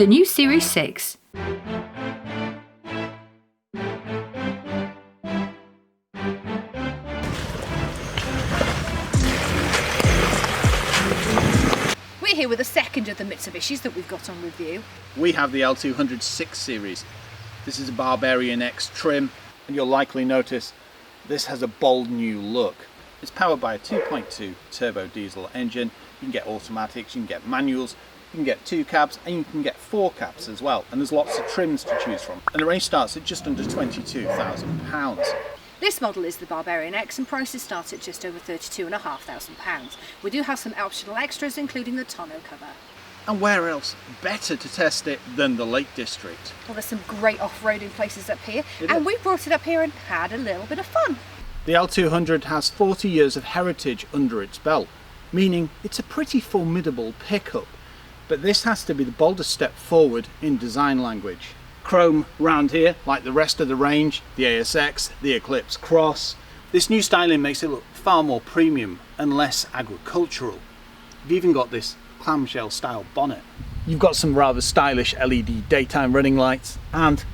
The new Series 6. We're here with the second of the Mitsubishis that we've got on review. We have the L200 6 Series. This is a Barbarian X trim, and you'll likely notice this has a bold new look. It's powered by a 2.2 turbo diesel engine. You can get automatics, you can get manuals, you can get 2 cabs, and you can get 4 cabs as well. And there's lots of trims to choose from. And the range starts at just under £22,000. This model is the Barbarian X and prices start at just over £32,500. We do have some optional extras, including the tonneau cover. And where else better to test it than the Lake District? Well, there's some great off-roading places up here, and we brought it up here and had a little bit of fun. The L200 has 40 years of heritage under its belt, meaning it's a pretty formidable pickup. But this has to be the boldest step forward in design language. Chrome round here, like the rest of the range, the ASX, the Eclipse Cross. This new styling makes it look far more premium and less agricultural. You've even got this clamshell style bonnet. You've got some rather stylish LED daytime running lights and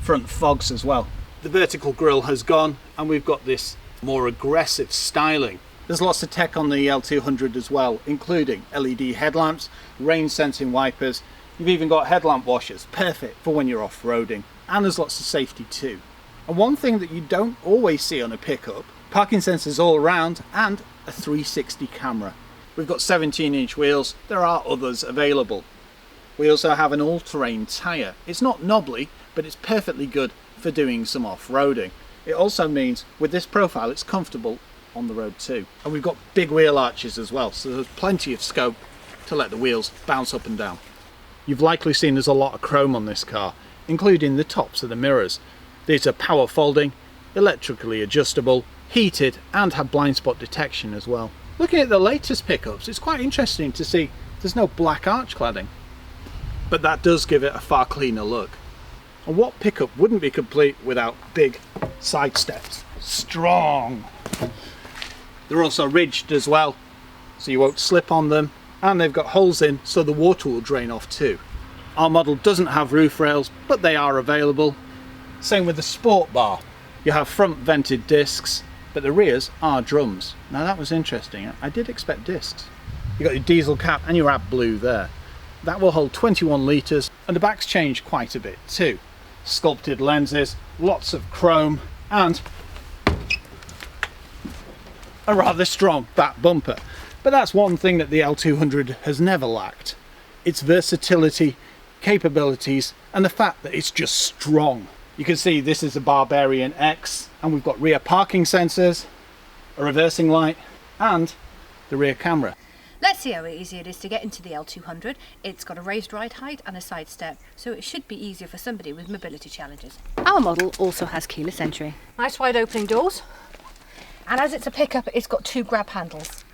front fogs as well. The vertical grille has gone and we've got this more aggressive styling. There's lots of tech on the L200 as well, including LED headlamps, rain sensing wipers. You've even got headlamp washers, perfect for when you're off-roading. And there's lots of safety too. And one thing that you don't always see on a pickup, parking sensors all around and a 360 camera. We've got 17-inch wheels, there are others available. We also have an all-terrain tyre. It's not knobbly, but it's perfectly good for doing some off-roading. It also means with this profile it's comfortable on the road too. And we've got big wheel arches as well, so there's plenty of scope to let the wheels bounce up and down. You've likely seen there's a lot of chrome on this car, including the tops of the mirrors. These are power folding, electrically adjustable, heated and have blind spot detection as well. Looking at the latest pickups, it's quite interesting to see there's no black arch cladding, but that does give it a far cleaner look. And what pickup wouldn't be complete without big side steps? Strong! They're also ridged as well, so you won't slip on them, and they've got holes in so the water will drain off too. Our model doesn't have roof rails, but they are available. Same with the Sport Bar. You have front vented discs, but the rears are drums. Now that was interesting, I did expect discs. You've got your diesel cap and your AdBlue there. That will hold 21 litres, and the back's changed quite a bit too. Sculpted lenses, lots of chrome, and a rather strong back bumper. But that's one thing that the L200 has never lacked. Its versatility, capabilities, and the fact that it's just strong. You can see this is a Barbarian X, and we've got rear parking sensors, a reversing light, and the rear camera. Let's see how easy it is to get into the L200. It's got a raised ride height and a side step, so it should be easier for somebody with mobility challenges. Our model also has keyless entry. Nice wide opening doors. And as it's a pickup, it's got 2 grab handles.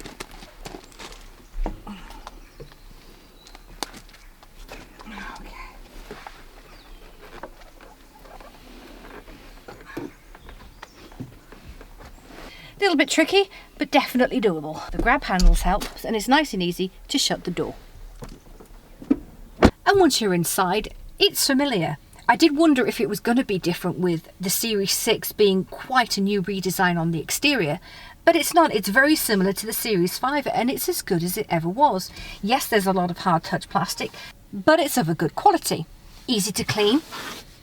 A little bit tricky, but definitely doable. The grab handles help, and it's nice and easy to shut the door. And once you're inside, it's familiar. I did wonder if it was going to be different with the Series 6 being quite a new redesign on the exterior, but it's not. It's very similar to the Series 5, and it's as good as it ever was. Yes, there's a lot of hard touch plastic, but it's of a good quality. Easy to clean,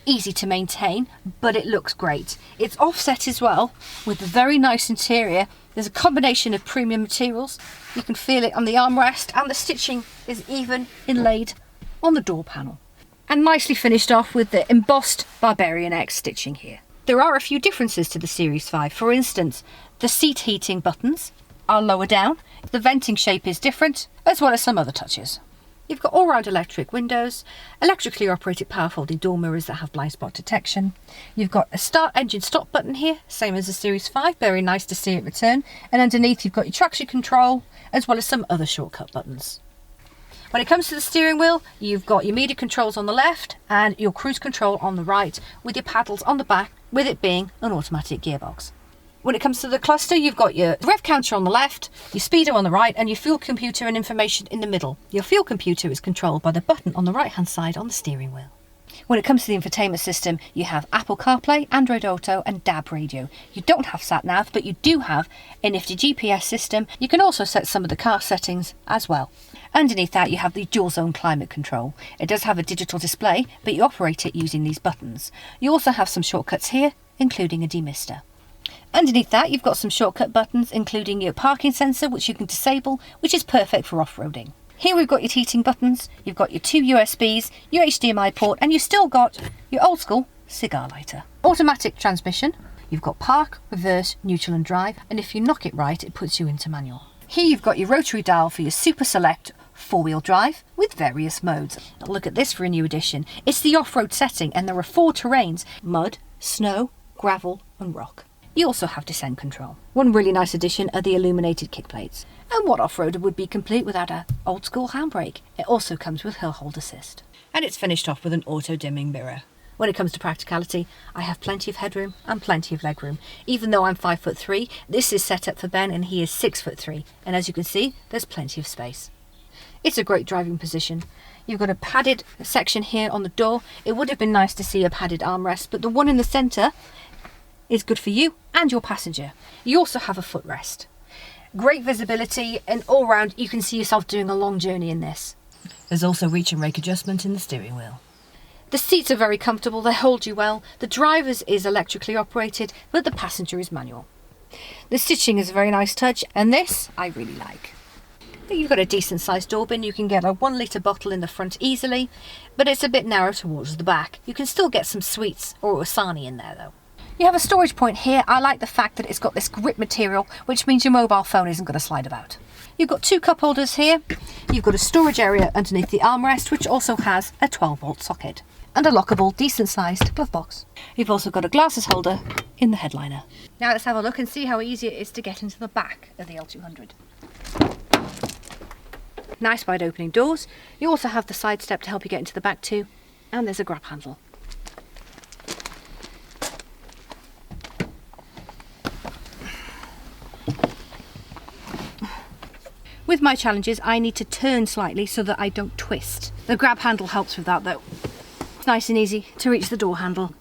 easy to maintain, but it looks great. It's offset as well with a very nice interior. There's a combination of premium materials. You can feel it on the armrest, and the stitching is even inlaid on the door panel. And nicely finished off with the embossed Barbarian X stitching here. There are a few differences to the Series 5. For instance, the seat heating buttons are lower down, the venting shape is different, as well as some other touches. You've got all-round electric windows, electrically operated power folding door mirrors that have blind spot detection. You've got a start engine stop button here, same as the Series 5, very nice to see it return. And underneath you've got your traction control, as well as some other shortcut buttons. When it comes to the steering wheel, you've got your media controls on the left and your cruise control on the right, with your paddles on the back, with it being an automatic gearbox. When it comes to the cluster, you've got your rev counter on the left, your speedo on the right, and your fuel computer and information in the middle. Your fuel computer is controlled by the button on the right-hand side on the steering wheel. When it comes to the infotainment system, you have Apple CarPlay, Android Auto and DAB radio. You don't have sat-nav, but you do have a nifty GPS system. You can also set some of the car settings as well. Underneath that, you have the dual zone climate control. It does have a digital display, but you operate it using these buttons. You also have some shortcuts here, including a demister. Underneath that, you've got some shortcut buttons, including your parking sensor, which you can disable, which is perfect for off-roading. Here we've got your heating buttons, you've got your 2 USBs, your HDMI port, and you've still got your old school cigar lighter. Automatic transmission, you've got park, reverse, neutral and drive, and if you knock it right, it puts you into manual. Here you've got your rotary dial for your Super Select 4-wheel drive with various modes. Now look at this for a new addition. It's the off-road setting and there are 4 terrains: mud, snow, gravel and rock. You also have descent control. One really nice addition are the illuminated kick plates. And what off-roader would be complete without an old school handbrake? It also comes with hill hold assist. And it's finished off with an auto dimming mirror. When it comes to practicality, I have plenty of headroom and plenty of legroom. Even though I'm 5'3", this is set up for Ben and he is 6'3", and as you can see, there's plenty of space. It's a great driving position. You've got a padded section here on the door. It would have been nice to see a padded armrest, but the one in the centre is good for you and your passenger. You also have a footrest. Great visibility, and all round you can see yourself doing a long journey in this. There's also reach and rake adjustment in the steering wheel. The seats are very comfortable, they hold you well. The driver's is electrically operated, but the passenger is manual. The stitching is a very nice touch, and this I really like. You've got a decent sized door bin. You can get a 1 litre bottle in the front easily, but it's a bit narrow towards the back. You can still get some sweets or Asani in there though. You have a storage point here. I like the fact that it's got this grip material, which means your mobile phone isn't going to slide about. You've got 2 cup holders here. You've got a storage area underneath the armrest, which also has a 12-volt socket. And a lockable, decent-sized glove box. You've also got a glasses holder in the headliner. Now let's have a look and see how easy it is to get into the back of the L200. Nice wide opening doors. You also have the side step to help you get into the back too. And there's a grab handle. With my Challengers, I need to turn slightly so that I don't twist. The grab handle helps with that though. It's nice and easy to reach the door handle.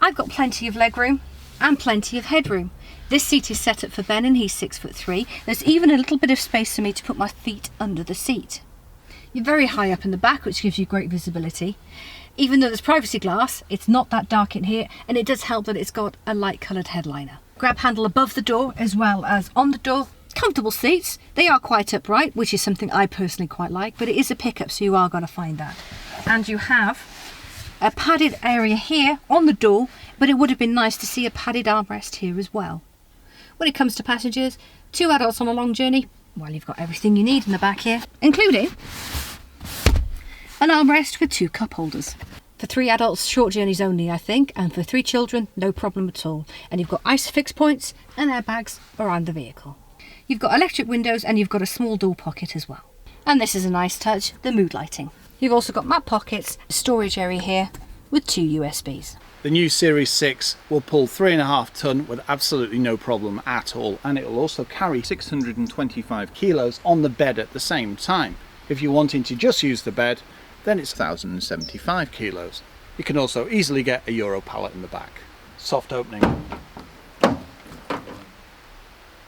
I've got plenty of legroom and plenty of headroom. This seat is set up for Ben and he's 6'3". There's even a little bit of space for me to put my feet under the seat. You're very high up in the back, which gives you great visibility. Even though there's privacy glass, it's not that dark in here, and it does help that it's got a light coloured headliner. Grab handle above the door as well as on the door. Comfortable seats. They are quite upright, which is something I personally quite like, but it is a pickup, so you are going to find that. And you have a padded area here on the door, but it would have been nice to see a padded armrest here as well. When it comes to passengers, 2 adults on a long journey, well, you've got everything you need in the back here, including an armrest with 2 cup holders. For 3 adults, short journeys only, I think, and for 3 children, no problem at all. And you've got ISOFIX points and airbags around the vehicle. You've got electric windows and you've got a small door pocket as well. And this is a nice touch, the mood lighting. You've also got map pockets, storage area here with 2 USBs. The new Series 6 will pull 3.5 tonne with absolutely no problem at all, and it will also carry 625 kilos on the bed at the same time. If you're wanting to just use the bed, then it's 1,075 kilos. You can also easily get a Euro pallet in the back. Soft opening.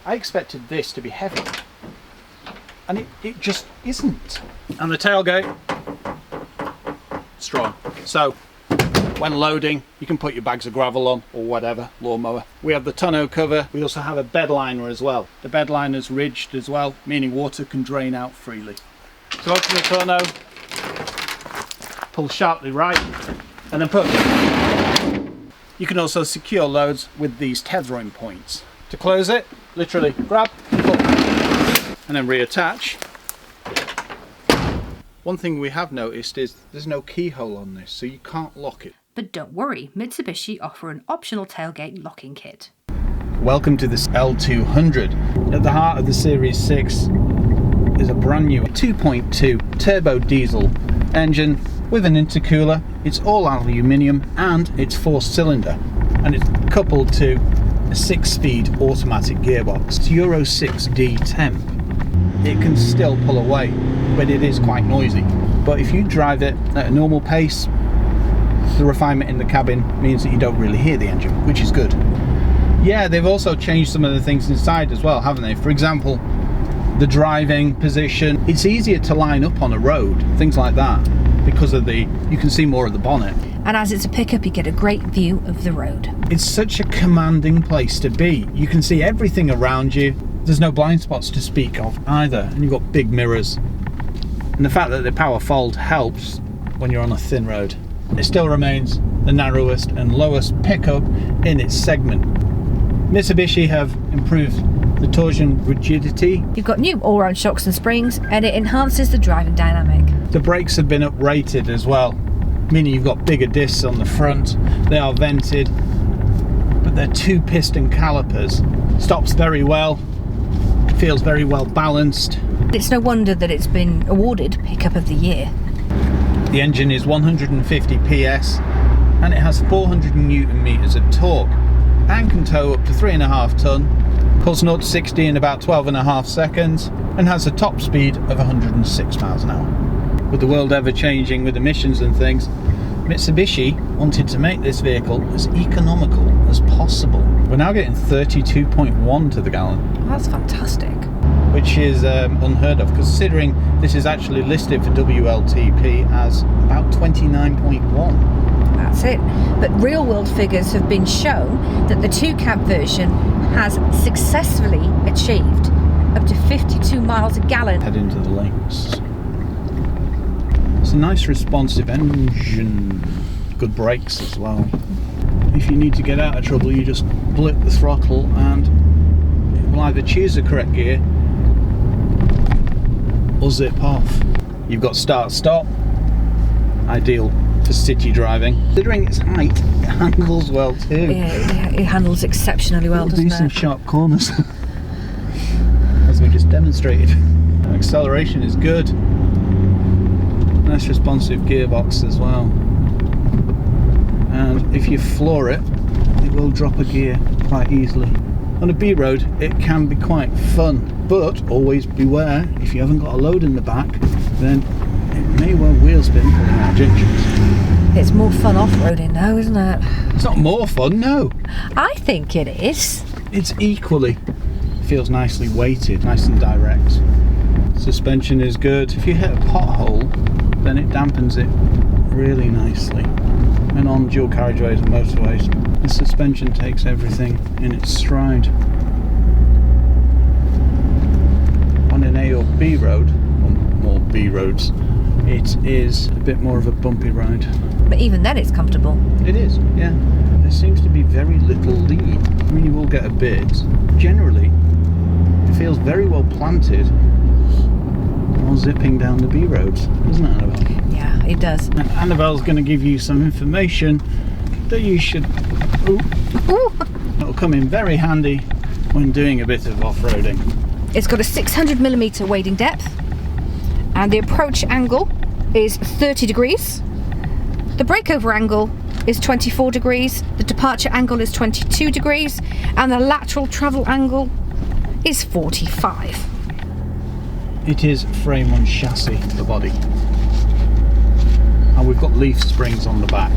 I expected this to be heavy, and it just isn't. And the tailgate, strong. So when loading, you can put your bags of gravel on or whatever, lawnmower. We have the tonneau cover. We also have a bed liner as well. The bed liner's ridged as well, meaning water can drain out freely. So open the tonneau, pull sharply right, and then put. You can also secure loads with these tethering points. To close it, literally grab, pull, and then reattach. One thing we have noticed is there's no keyhole on this, so you can't lock it. But don't worry, Mitsubishi offer an optional tailgate locking kit. Welcome to this L200. At the heart of the Series 6 is a brand new 2.2 turbo diesel engine with an intercooler. It's all aluminium and it's 4-cylinder, and it's coupled to a 6-speed automatic gearbox. It's Euro 6D temp. It can still pull away, but it is quite noisy. But if you drive it at a normal pace, the refinement in the cabin means that you don't really hear the engine, which is good. Yeah, they've also changed some of the things inside as well, haven't they? For example, the driving position. It's easier to line up on a road, things like that, because of you can see more of the bonnet. And as it's a pickup, you get a great view of the road. It's such a commanding place to be. You can see everything around you. There's no blind spots to speak of either, and you've got big mirrors. And the fact that the power fold helps when you're on a thin road. It still remains the narrowest and lowest pickup in its segment. Mitsubishi have improved the torsion rigidity. You've got new all-round shocks and springs, and it enhances the driving dynamic. The brakes have been uprated as well, meaning you've got bigger discs on the front. They are vented, but they're 2-piston calipers. Stops very well, feels very well balanced. It's no wonder that it's been awarded Pickup of the Year. The engine is 150 PS and it has 400 Newton meters of torque and can tow up to 3.5 ton, pulls 0 to 60 in about 12.5 seconds and has a top speed of 106 miles an hour. With the world ever changing with emissions and things, Mitsubishi wanted to make this vehicle as economical as possible. We're now getting 32.1 to the gallon. That's fantastic. Which is unheard of, considering this is actually listed for WLTP as about 29.1. That's it. But real world figures have been shown that the 2-cab version has successfully achieved up to 52 miles a gallon. Head into the links. It's a nice responsive engine. Good brakes as well. If you need to get out of trouble, you just blip the throttle and it will either choose the correct gear or zip off. You've got start-stop, ideal for city driving. Considering its height, it handles well too. Yeah, it handles exceptionally well, doesn't it? Do some sharp corners, as we just demonstrated. Acceleration is good. Nice responsive gearbox as well. And if you floor it, it will drop a gear quite easily. On a B road, it can be quite fun, but always beware, if you haven't got a load in the back, then it may well wheel spin pulling out junctions. It's more fun off-roading though, isn't it? It's not more fun, no. I think it is. It's equally. Feels nicely weighted, nice and direct. Suspension is good. If you hit a pothole, then it dampens it really nicely. And on dual carriageways and motorways, the suspension takes everything in its stride. On an A or B road, or more B roads, it is a bit more of a bumpy ride. But even then it's comfortable. It is, yeah. There seems to be very little lead. I mean, you will get a bit. Generally, it feels very well planted while zipping down the B roads, doesn't it, Annabelle? Yeah, it does. And Annabelle's going to give you some information that you should... It'll come in very handy when doing a bit of off-roading. It's got a 600mm wading depth, and the approach angle is 30 degrees. The breakover angle is 24 degrees, the departure angle is 22 degrees, and the lateral travel angle is 45. It is frame on chassis, the body. And we've got leaf springs on the back.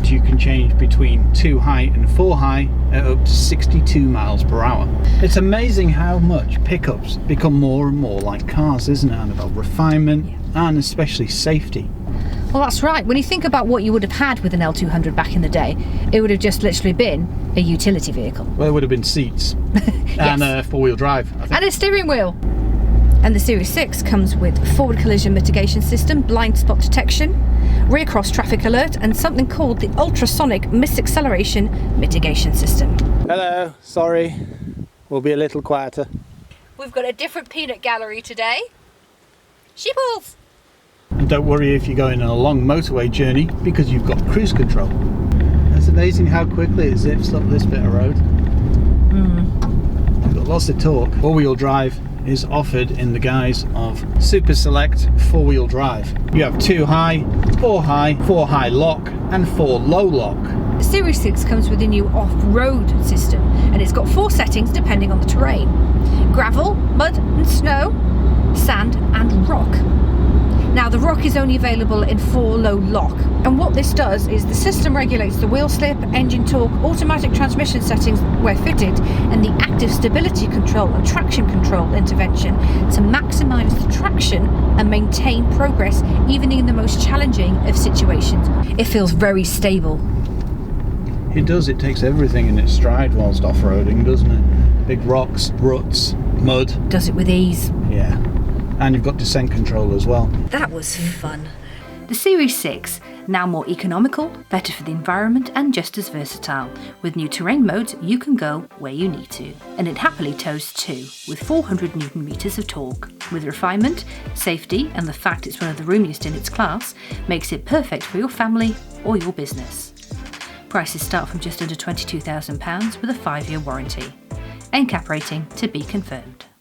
You can change between 2 high and 4 high at up to 62 miles per hour. It's amazing how much pickups become more and more like cars, isn't it, Annabelle? Refinement and especially safety. Well, that's right. When you think about what you would have had with an L200 back in the day, it would have just literally been a utility vehicle. Well, there would have been seats and a 4-wheel drive, I think. And a steering wheel. And the Series 6 comes with forward collision mitigation system, blind spot detection, rear cross traffic alert, and something called the ultrasonic misacceleration mitigation system. Hello, sorry, we'll be a little quieter. We've got a different peanut gallery today. Sheeples! And don't worry if you're going on a long motorway journey, because you've got cruise control. It's amazing how quickly it zips up this bit of road. You've got lots of torque. Four-wheel drive is offered in the guise of Super Select 4-wheel drive. You have 2 high, 4 high, 4 high lock and 4 low lock. The Series 6 comes with a new off-road system, and it's got 4 settings depending on the terrain: gravel, mud and snow, sand and rock. Now the rock is only available in 4 low lock, and what this does is the system regulates the wheel slip, engine torque, automatic transmission settings where fitted, and the active stability control and traction control intervention to maximise the traction and maintain progress even in the most challenging of situations. It feels very stable. It does, it takes everything in its stride whilst off-roading, doesn't it? Big rocks, ruts, mud. Does it with ease. Yeah. And you've got descent control as well. That was fun. The Series 6, now more economical, better for the environment and just as versatile. With new terrain modes, you can go where you need to. And it happily tows too, with 400 Newton meters of torque. With refinement, safety and the fact it's one of the roomiest in its class, makes it perfect for your family or your business. Prices start from just under £22,000 with a 5-year warranty. NCAP rating to be confirmed.